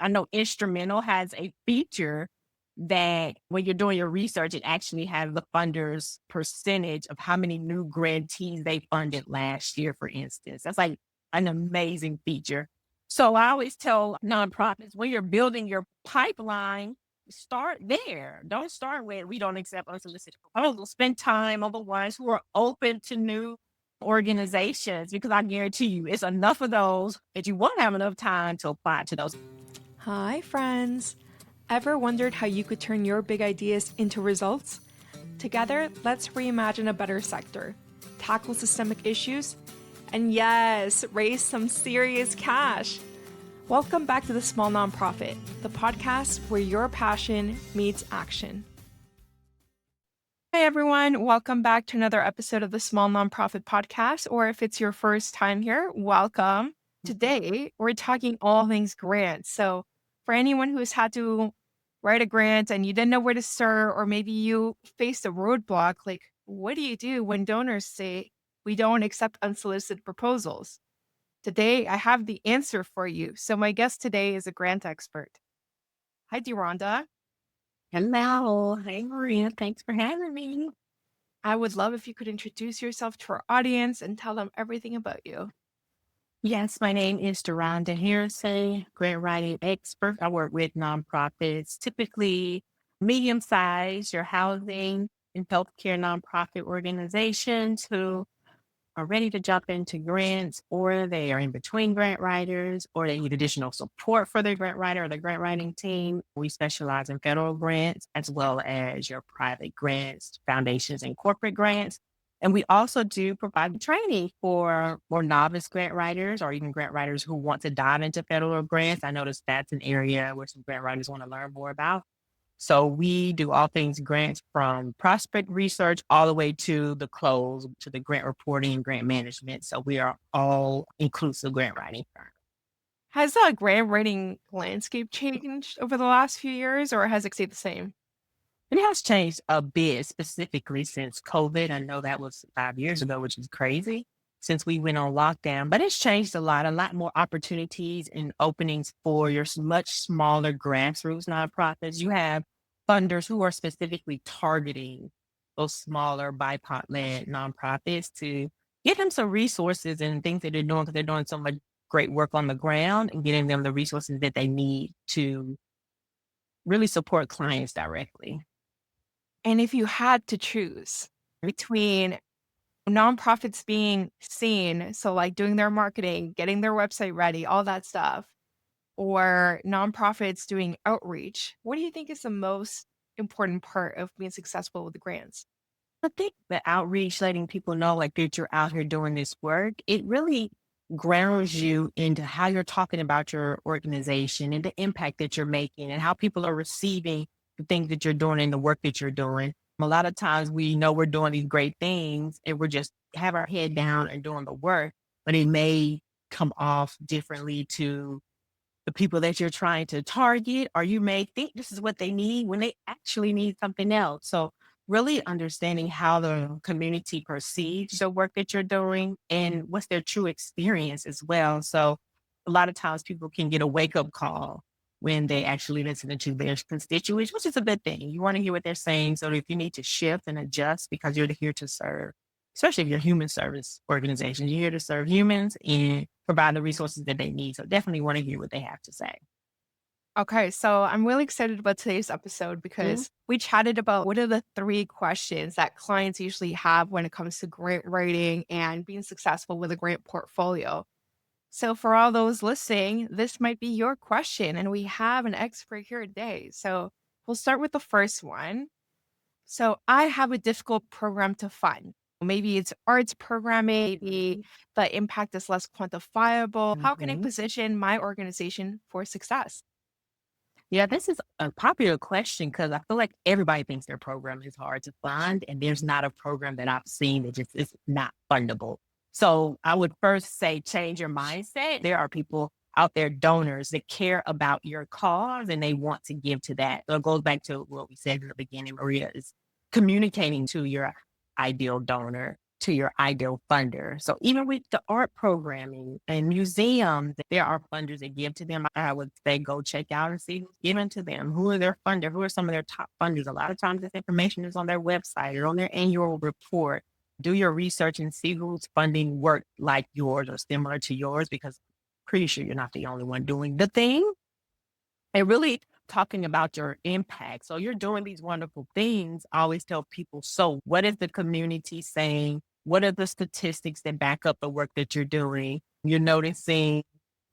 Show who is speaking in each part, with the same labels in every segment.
Speaker 1: I know Instrumental has a feature that when you're doing your research, it actually has the funders' percentage of how many new grantees they funded last year, for instance. That's like an amazing feature. So I always tell nonprofits when you're building your pipeline, start there. Don't start with we don't accept unsolicited proposals. Spend time on the ones who are open to new organizations because I guarantee you it's enough of those that you won't have enough time to apply to those.
Speaker 2: Hi, friends. Ever wondered how you could turn your big ideas into results? Together, let's reimagine a better sector, tackle systemic issues, and yes, raise some serious cash. Welcome back to The Small Nonprofit, the podcast where your passion meets action. Hey everyone, welcome back to another episode of the Small Nonprofit Podcast, or if it's your first time here, welcome. Today, we're talking all things grants. So for anyone who has had to write a grant and you didn't know where to start, or maybe you faced a roadblock, like what do you do when donors say we don't accept unsolicited proposals? Today, I have the answer for you. So my guest today is a grant expert. Hi, DeaRonda.
Speaker 1: Hello. Hey, Maria. Thanks for having me.
Speaker 2: I would love if you could introduce yourself to our audience and tell them everything about you.
Speaker 1: Yes, my name is DeaRonda Hearsay, grant writing expert. I work with nonprofits, typically medium sized, your housing and healthcare nonprofit organizations who are ready to jump into grants, or they are in between grant writers, or they need additional support for their grant writer or the grant writing team. We specialize in federal grants as well as your private grants, foundations, and corporate grants. And we also do provide training for more novice grant writers or even grant writers who want to dive into federal grants. I noticed that's an area where some grant writers want to learn more about. So we do all things grants from prospect research all the way to the close, to the grant reporting and grant management. So we are all inclusive grant writing firm.
Speaker 2: Has the grant writing landscape changed over the last few years, or has it stayed the same?
Speaker 1: It has changed a bit, specifically since COVID. I know that was 5 years ago, which is crazy since we went on lockdown, but it's changed a lot more opportunities and openings for your much smaller grassroots nonprofits. You have funders who are specifically targeting those smaller BIPOC led nonprofits to give them some resources and things that they're doing because they're doing so much great work on the ground and getting them the resources that they need to really support clients directly.
Speaker 2: And if you had to choose between nonprofits being seen, so like doing their marketing, getting their website ready, all that stuff, or nonprofits doing outreach, what do you think is the most important part of being successful with the grants?
Speaker 1: I think the outreach, letting people know like that you're out here doing this work, it really grounds you into how you're talking about your organization and the impact that you're making and how people are receiving the things that you're doing and the work that you're doing. A lot of times we know we're doing these great things and we're just have our head down and doing the work, but it may come off differently to the people that you're trying to target, or you may think this is what they need when they actually need something else. So really understanding how the community perceives the work that you're doing and what's their true experience as well. So a lot of times people can get a wake up call when they actually listen to their constituents, which is a good thing. You want to hear what they're saying. So if you need to shift and adjust because you're here to serve, especially if you're a human service organization, you're here to serve humans and provide the resources that they need. So definitely want to hear what they have to say.
Speaker 2: Okay, so I'm really excited about today's episode
Speaker 1: Mhm.
Speaker 2: because we chatted about what are the 3 questions that clients usually have when it comes to grant writing and being successful with a grant portfolio. So, for all those listening, this might be your question, and we have an expert here today. So, we'll start with the first one. So, I have a difficult program to fund. Maybe it's arts programming, maybe the impact is less quantifiable. How can I
Speaker 1: Mhm.
Speaker 2: position my organization for success?
Speaker 1: Yeah, this is a popular question because I feel like everybody thinks their program is hard to fund, and there's not a program that I've seen that just is not fundable. So I would first say change your mindset. There are people out there, donors that care about your cause and they want to give to that. So it goes back to what we said in the beginning, Maria, is communicating to your ideal donor. to your ideal funder. So even with the art programming and museums, there are funders that give to them. I would say go check out and see who's giving to them. Who are their funder? Who are some of their top funders? A lot of times this information is on their website or on their annual report. Do your research and see who's funding work like yours or similar to yours, because I'm pretty sure you're not the only one doing the thing. And really talking about your impact. So you're doing these wonderful things. I always tell people, so what is the community saying? What are the statistics that back up the work that you're doing? You're noticing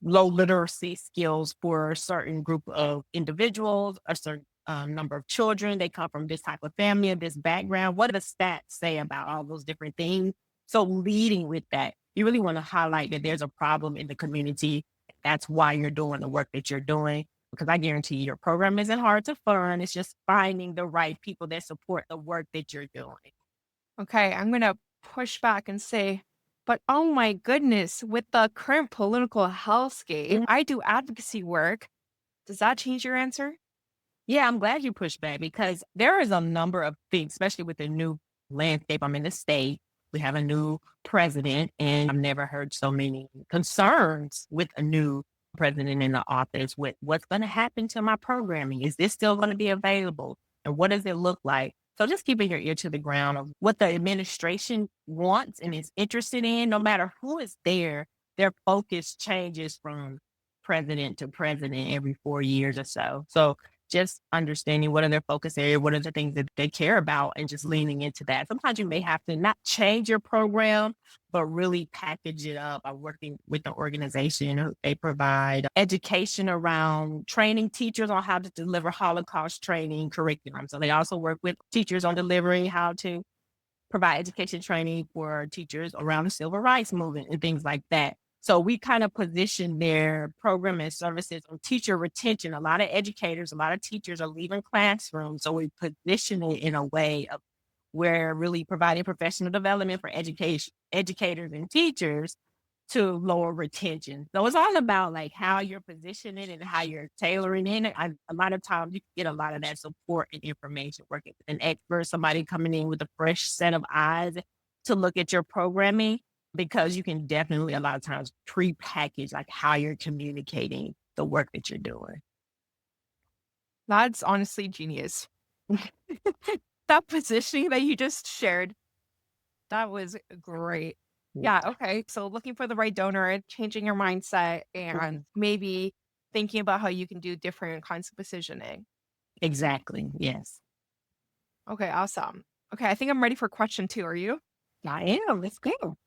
Speaker 1: low literacy skills for a certain group of individuals, a certain number of children. They come from this type of family, or this background. What do the stats say about all those different things? So leading with that, you really want to highlight that there's a problem in the community. That's why you're doing the work that you're doing, because I guarantee your program isn't hard to fund. It's just finding the right people that support the work that you're doing.
Speaker 2: Okay, I'm going to push back and say, but oh my goodness, with the current political hellscape,
Speaker 1: Mm.
Speaker 2: I do advocacy work. Does that change your answer?
Speaker 1: Yeah, I'm glad you pushed back, because there is a number of things, especially with the new landscape. I'm in the state. We have a new president, and I've never heard so many concerns with a new president in the office with what's going to happen to my programming. Is this still going to be available? And what does it look like? So just keeping your ear to the ground of what the administration wants and is interested in, no matter who is there, their focus changes from president to president every 4 years or so. So just understanding what are their focus areas, what are the things that they care about, and just leaning into that. Sometimes you may have to not change your program, but really package it up by working with the organization. They provide education around training teachers on how to deliver Holocaust training curriculum. So they also work with teachers on delivering how to provide education training for teachers around the civil rights movement and things like that. So we kind of position their program and services on teacher retention. A lot of educators, a lot of teachers are leaving classrooms. So we position it in a way of where really providing professional development for educators and teachers to lower retention. So it's all about like how you're positioning and how you're tailoring it. A lot of times you can get a lot of that support and information working with an expert, somebody coming in with a fresh set of eyes to look at your programming, because you can definitely a lot of times pre-package like how you're communicating the work that you're doing.
Speaker 2: That's honestly genius. That positioning that you just shared, that was great. Yeah, okay. So looking for the right donor, changing your mindset, and maybe thinking about how you can do different kinds of positioning.
Speaker 1: Exactly. Yes,
Speaker 2: Okay, awesome. Okay, I think I'm ready for question 2. Are you?
Speaker 1: I am. Let's go.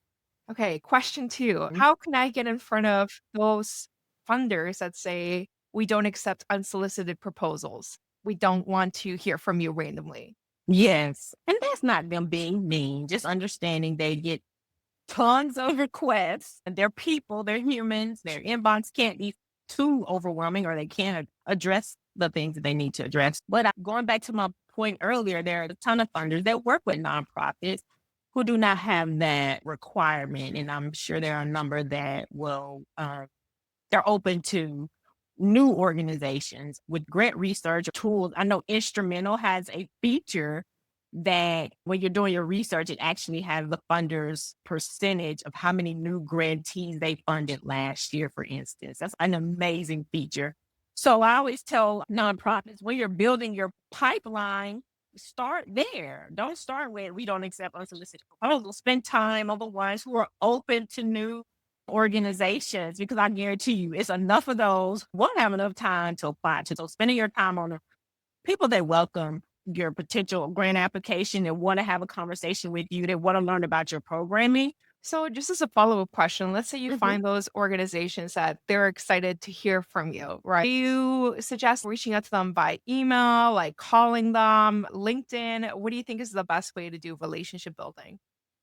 Speaker 2: Okay, question 2. How can I get in front of those funders that say we don't accept unsolicited proposals? We don't want to hear from you randomly.
Speaker 1: Yes. And that's not them being mean, just understanding they get tons of requests, and they're people, they're humans, their inbox can't be too overwhelming, or they can't address the things that they need to address. But going back to my point earlier, there are a ton of funders that work with nonprofits who do not have that requirement. And I'm sure there are a number that will they're open to new organizations with grant research tools. I know Instrumental has a feature that when you're doing your research, it actually has the funders' percentage of how many new grantees they funded last year, for instance. That's an amazing feature. So I always tell nonprofits, when you're building your pipeline, start there. Don't start with we don't accept unsolicited proposals. Spend time on the ones who are open to new organizations, because I guarantee you it's enough of those won't have enough time to apply to. So spending your time on the people that welcome your potential grant application and want to have a conversation with you, that want to learn about your programming.
Speaker 2: So, just as a follow up question, let's say you
Speaker 1: Mhm.
Speaker 2: find those organizations that they're excited to hear from you, right? Do you suggest reaching out to them by email, like calling them, LinkedIn? What do you think is the best way to do relationship building?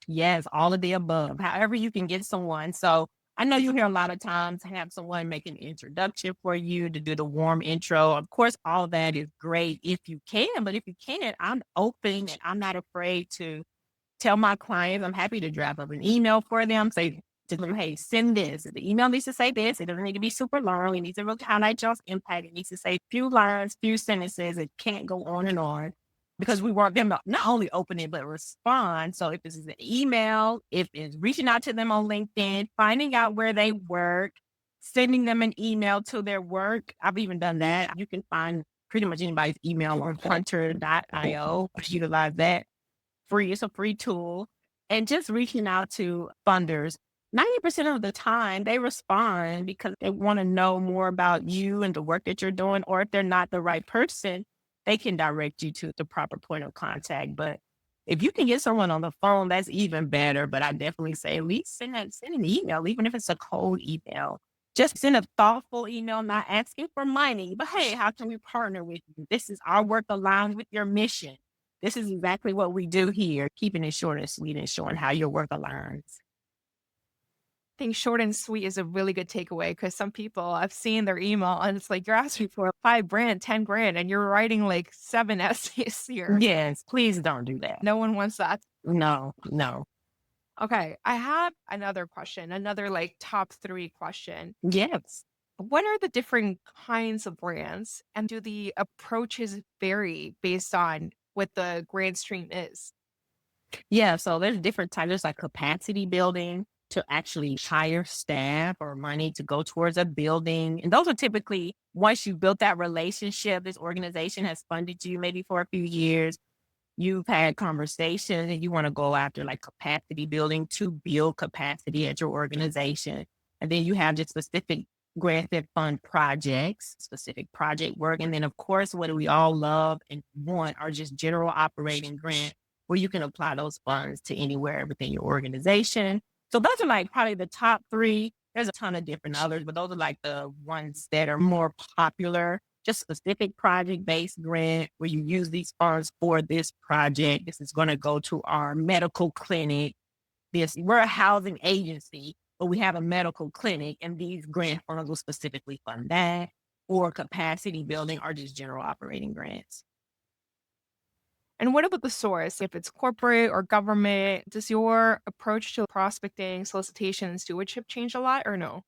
Speaker 1: Yes, all of the above. However you can get someone. So I know you hear a lot of times have someone make an introduction for you to do the warm intro. Of course, all that is great if you can, but if you can't, I'm open and I'm not afraid to tell my clients. I'm happy to draft up an email for them. Say to them, hey, send this. The email needs to say this. It doesn't need to be super long. It needs to really highlight y'all's impact. It needs to say few lines, few sentences. It can't go on and on. because we want them to not only open it, but respond. So if this is an email, if it's reaching out to them on LinkedIn, finding out where they work, sending them an email to their work. I've even done that. You can find pretty much anybody's email on hunter.io. Utilize that free. It's a free tool. And just reaching out to funders. 90% of the time they respond because they want to know more about you and the work that you're doing. Or if they're not the right person, they can direct you to the proper point of contact. But if you can get someone on the phone, that's even better. But I definitely say at least send an email, even if it's a cold email. Just send a thoughtful email, not asking for money, but hey, how can we partner with you? This is our work aligned with your mission. This is exactly what we do here, keeping it short and sweet and showing how your work aligns.
Speaker 2: I think short and sweet is a really good takeaway because some people I've seen their email and it's like you're asking for 5 grand, 10 grand, and you're writing like 7 essays here.
Speaker 1: Yes, please don't do that.
Speaker 2: No one wants that.
Speaker 1: No, no.
Speaker 2: Okay, I have another question, another like top 3 question.
Speaker 1: Yes.
Speaker 2: What are the different kinds of grants and do the approaches vary based on what the grant stream is?
Speaker 1: Yeah, so there's different types. There's like capacity building to actually hire staff or money to go towards a building. And those are typically once you've built that relationship, this organization has funded you maybe for a few years. You've had conversations and you want to go after like capacity building to build capacity at your organization. And then you have just specific grants that fund projects, specific project work. And then, of course, what we all love and want are just general operating grants where you can apply those funds to anywhere within your organization. So those are like probably the top 3. There's a ton of different others, but those are like the ones that are more popular. Just specific project-based grant where you use these funds for this project. This is going to go to our medical clinic. We're a housing agency, but we have a medical clinic, and these grant funds will specifically fund that, or capacity building, or just general operating grants.
Speaker 2: And what about the source? If it's corporate or government, does your approach to prospecting, solicitation, and stewardship change a lot or no?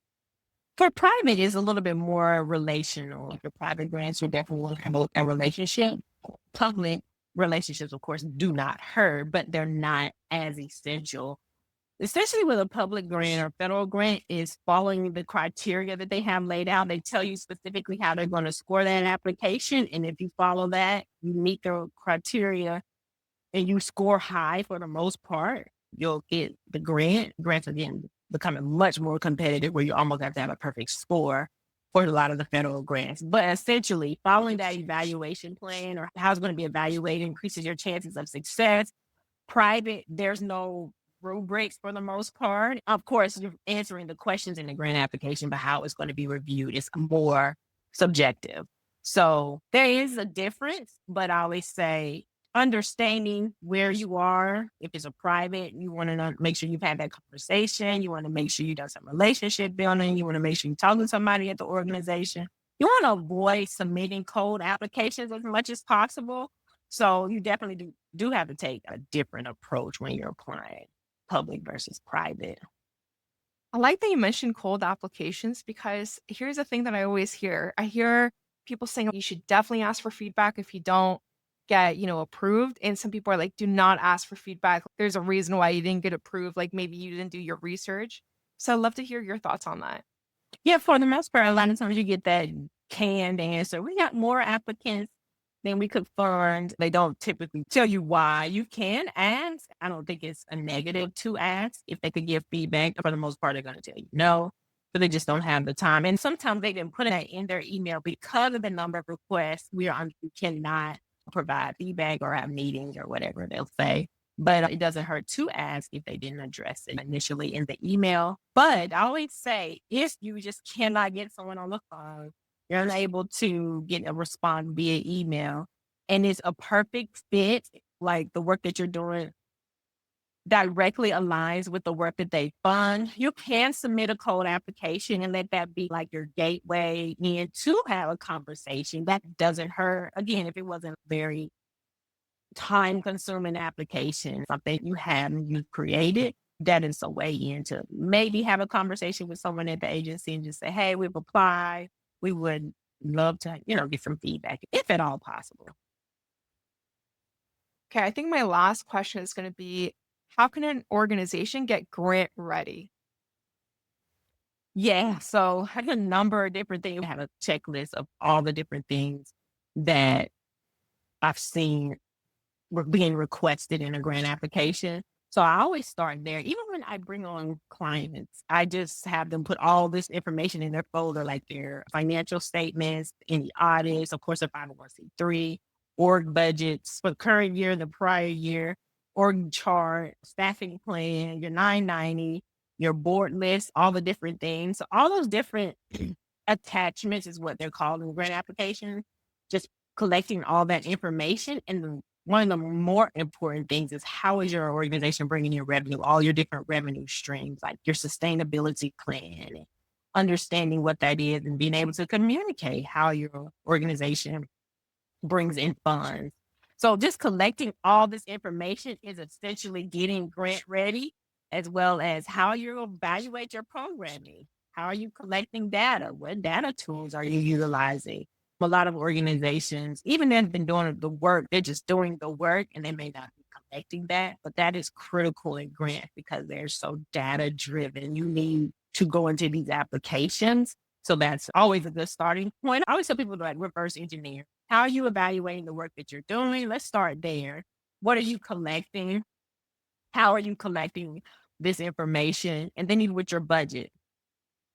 Speaker 1: For private, it's a little bit more relational. For private grants, you definitely want to have a relationship. Public relationships, of course, do not hurt, but they're not as essential. Especially with a public grant or federal grant is following the criteria that they have laid out. They tell you specifically how they're going to score that application. And if you follow that, you meet the criteria and you score high for the most part, you'll get the grant. Grants are getting becoming much more competitive where you almost have to have a perfect score for a lot of the federal grants. But essentially, following that evaluation plan or how it's going to be evaluated increases your chances of success. Private, there's no rubrics for the most part. Of course, you're answering the questions in the grant application, but how it's going to be reviewed is more subjective. So there is a difference, but I always say understanding where you are. If it's a private, you want to make sure you've had that conversation. You want to make sure you've done some relationship building. You want to make sure you're talking to somebody at the organization. You want to avoid submitting cold applications as much as possible. So you definitely do have to take a different approach when you're applying public versus private.
Speaker 2: I like that you mentioned cold applications because here's the thing that I always hear. I hear people saying you should definitely ask for feedback if you don't get, approved. And some people are like, do not ask for feedback. There's a reason why you didn't get approved. Like maybe you didn't do your research. So I'd love to hear your thoughts on that.
Speaker 1: Yeah, for the most part, a lot of times you get that canned answer. We got more applicants than we could fund. They don't typically tell you why. You can ask. I don't think it's a negative to ask. If they could give feedback, for the most part, they're going to tell you no, but they just don't have the time. And sometimes they didn't put that in their email because of the number of requests. We cannot provide feedback or have meetings or whatever they'll say. But it doesn't hurt to ask if they didn't address it initially in the email. But I always say, if you just cannot get someone on the phone, you're unable to get a response via email, and it's a perfect fit, like the work that you're doing directly aligns with the work that they fund, you can submit a cold application and let that be like your gateway in to have a conversation. That doesn't hurt. Again, if it wasn't very time consuming application, something you have and you've created, that is a way in to maybe have a conversation with someone at the agency and just say, hey, we've applied. We would love to, get some feedback if at all possible.
Speaker 2: Okay, I think my last question is going to be, how can an organization get grant ready?
Speaker 1: Yeah, so I got a number of different things. I have a checklist of all the different things that I've seen were being requested in a grant application. So I always start there. Even when I bring on clients, I just have them put all this information in their folder, like their financial statements, any audits, of course, their 501c3, org budgets for the current year, the prior year, org chart, staffing plan, your 990, your board list, all the different things. So all those different attachments is what they're called in grant applications. Just collecting all that information. And one of the more important things is, how is your organization bringing in revenue, all your different revenue streams, like your sustainability plan, and understanding what that is and being able to communicate how your organization brings in funds. So just collecting all this information is essentially getting grant ready, as well as how you evaluate your programming. How are you collecting data? What data tools are you utilizing? A lot of organizations, even they've been doing the work, they're just doing the work and they may not be collecting that, but that is critical in grants because they're so data driven. You need to go into these applications. So that's always a good starting point. I always tell people to like reverse engineer. How are you evaluating the work that you're doing? Let's start there. What are you collecting? How are you collecting this information? And then even with your budget,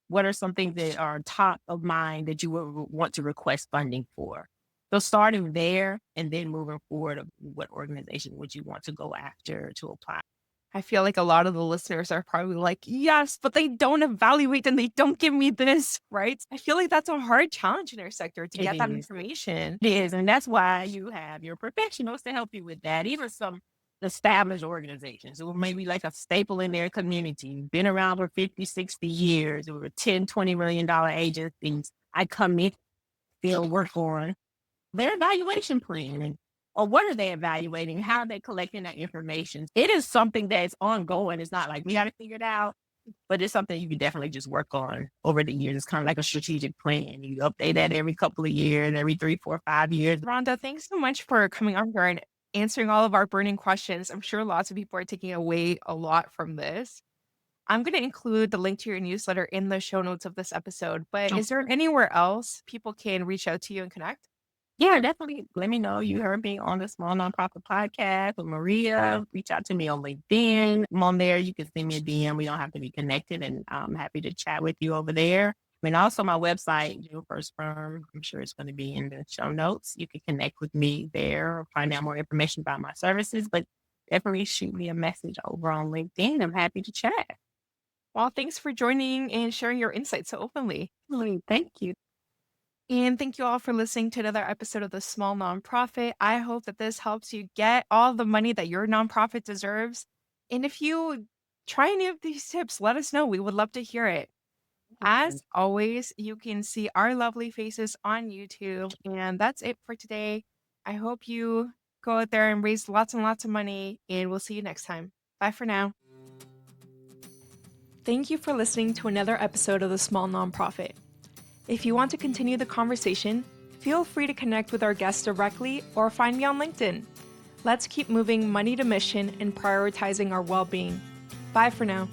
Speaker 1: what are some things that are top of mind that you would want to request funding for? So starting there and then moving forward, of what organization would you want to go after to apply?
Speaker 2: I feel like a lot of the listeners are probably like, yes, but they don't evaluate and they don't give me this, right? I feel like that's a hard challenge in our sector to
Speaker 1: It
Speaker 2: get that
Speaker 1: is.
Speaker 2: information.
Speaker 1: It is. And that's why you have your professionals to help you with that. Even some established organizations who maybe like a staple in their community, been around for 50, 60 years, or 10, $20 million agencies. I come in, still work on their evaluation plan, and or what are they evaluating? How are they collecting that information? It is something that's ongoing. It's not like we got to figure it out, but it's something you can definitely just work on over the years. It's kind of like a strategic plan. You update that every couple of years, every 3, 4, 5 years.
Speaker 2: Rhonda, thanks so much for coming on here and answering all of our burning questions. I'm sure lots of people are taking away a lot from this. I'm going to include the link to your newsletter in the show notes of this episode, but is there anywhere else people can reach out to you and connect?
Speaker 1: Yeah, definitely let me know. You heard me on the Small Nonprofit Podcast with Maria. Reach out to me on LinkedIn. I'm on there. You can send me a DM. We don't have to be connected, and I'm happy to chat with you over there. And also my website, June First Firm. I'm sure it's going to be in the show notes. You can connect with me there or find out more information about my services. But definitely shoot me a message over on LinkedIn. I'm happy to chat.
Speaker 2: Well, thanks for joining and sharing your insights so openly.
Speaker 1: Thank you.
Speaker 2: And thank you all for listening to another episode of The Small Nonprofit. I hope that this helps you get all the money that your nonprofit deserves. And if you try any of these tips, let us know. We would love to hear it. As always, you can see our lovely faces on YouTube. And that's it for today. I hope you go out there and raise lots and lots of money. And we'll see you next time. Bye for now. Thank you for listening to another episode of The Small Nonprofit. If you want to continue the conversation, feel free to connect with our guests directly or find me on LinkedIn. Let's keep moving money to mission and prioritizing our well-being. Bye for now.